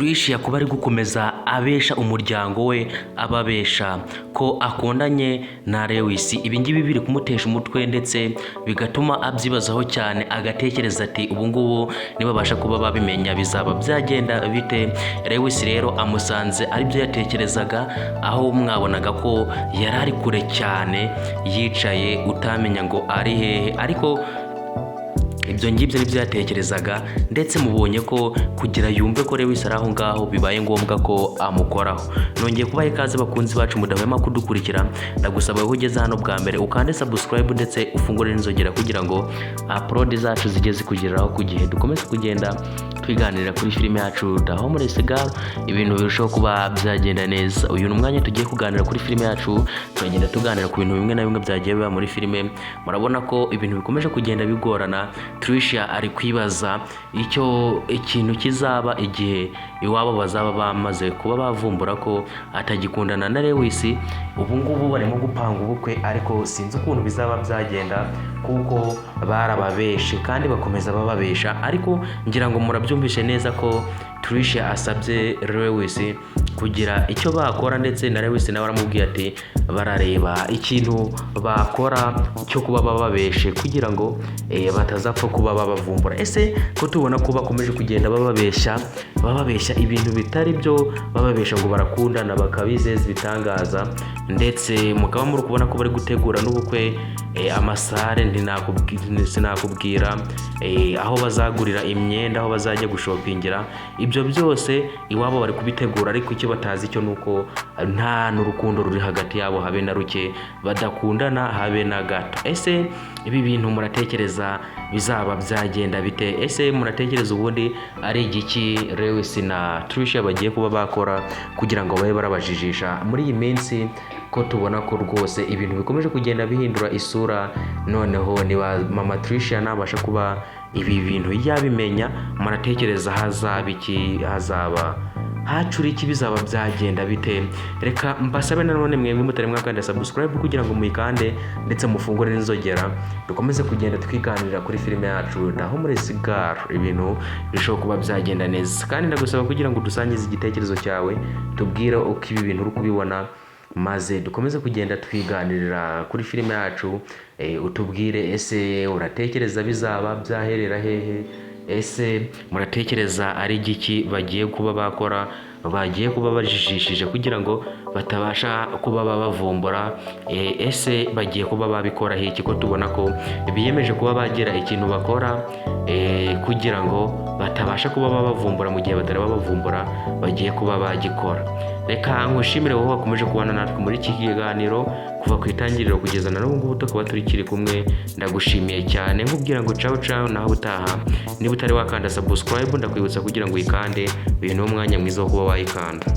Tricia kuba ari gukomeza abesha umuryango we ababesha ko akundanye na Lewis, ibi ngibi biri kumutesha umutwe ndetse bigatuma abyibazaho cyane, agatekereza ati ubu ngubu nibabasha kuba babimenya bizaba byagenda bite. Lewis rero amusanze aribyo yatekerezaga, aho mwabonaga ko yari ari kure cyane yicaye utamenya ngo ari hehe, ariko ibyo ngibyo nibyo yatekerezaga, ndetse mubonye ko kugira yumve ko Lewis ari aho ngaho bibaye ngombwa ko amukoraho. Nongeye kubaha ikaze bakunzi bacu mudahwema kudukurikira, ndagusaba aho ugeze hano bwa mbere ukande subscribe ndetse ufungure n'inzogera kugira ngo upload zacu zijye zikugeraho ku gihe, dukomeze kugenda twiganirira kuri filime yacu The Homeless Girl, ibintu birushaho kuba byagenda neza. Uyu ni umwanya tugiye kuganira kuri filime yacu, turagenda tuganira ku bintu bimwe na bimwe byagiye biba muri filime. Murabona ko ibintu bikomeje kugenda bigorana. Tricia ari kwibaza ikintu kizaba igihe iwabo bazaba bamaze kuba bavumbura ko atagikundana na Lewis. Ubu ngubu barimo gupanga ubukwe, ariko sinzi ukuntu bizaba byagenda kuko barababeshe kandi bakomeza bababesha, ariko ngira ngo murabyumvishe neza ko Tricia asabye Lewis kugira icyo bakora, ndetse na Lewis nawe aramubwiye ati barareba ikintu bakora cyo kuba bababeshe kugira ngo batazapfa kuba babavumbura. Ese ko tubona ko bakomeje kugenda bababesha ibintu bitari byo, bababesha ngo barakundana bakabizeza ibitangaza, ndetse mukaba muri kubona ko bari gutegura n'ubukwe, amasare sinakubwira, aho bazagurira imyenda, aho bazajya gushopingira, ibyo byose iwabo bari kubitegura, ariko icyo batazi cyo nuko nta n'urukundo ruri hagati yabo habe na ruke, badakundana habe na gato. Ese ibi bintu muratekereza bizaba byagenda bite? Ese muratekereza ubundi ari igiki Lewis na Tricia bagiye kuba bakora kugira ngo babe barabajijisha muri iyi minsi, ko tubona ko rwose ibintu bikomeje kugenda bihindura isura? Noneho niba mama Tricia nabasha kuba ibi bintu yabimenya, muratekereza hazaba iki, hazaba hacura iki, bizaba byagenda bite? Reka mbasabe nanone mwebwe mutari mwakanda subscribe kugira ngo muyikande ndetse mufungure n'inzogera, dukomeze kugenda twiganirira kuri filime yacu The Homeless Girl, ibintu birushaho kuba byagenda neza. Kandi ndagusaba kugira ngo dusangize igitekerezo cyawe, tubwire uko ibi bintu uri kubibona, maze dukomeze kugenda twiganirira kuri filime yacu. Utubwire, ese uratekereza bizaba byaherera hehe? Ese muratekereza ari igiki bagiye kuba bakora, bagiye kuba bajijishije kugira ngo batabasha kuba babavumbura? Ese bagiye kuba babikora hiki, ko tubona ko biyemeje kuba bagira ikintu bakora kugira ngo batabasha kuba babavumbura, mu gihe batari babavumbura bagiye kuba bagikora. Reka nkushimire wowe wakomeje kubana natwe muri iki kiganiro kuva ku itangiriro kugeza na n'ubu ngubu tukaba turi kumwe. Ndagushimiye cyane, nkubwira ngo ciao ciao, naho utaha. Niba utari wakanda subscribe ndakwibutsa kugira ngo uyikande, uyu ni umwanya mwiza wo kuba wayikanda.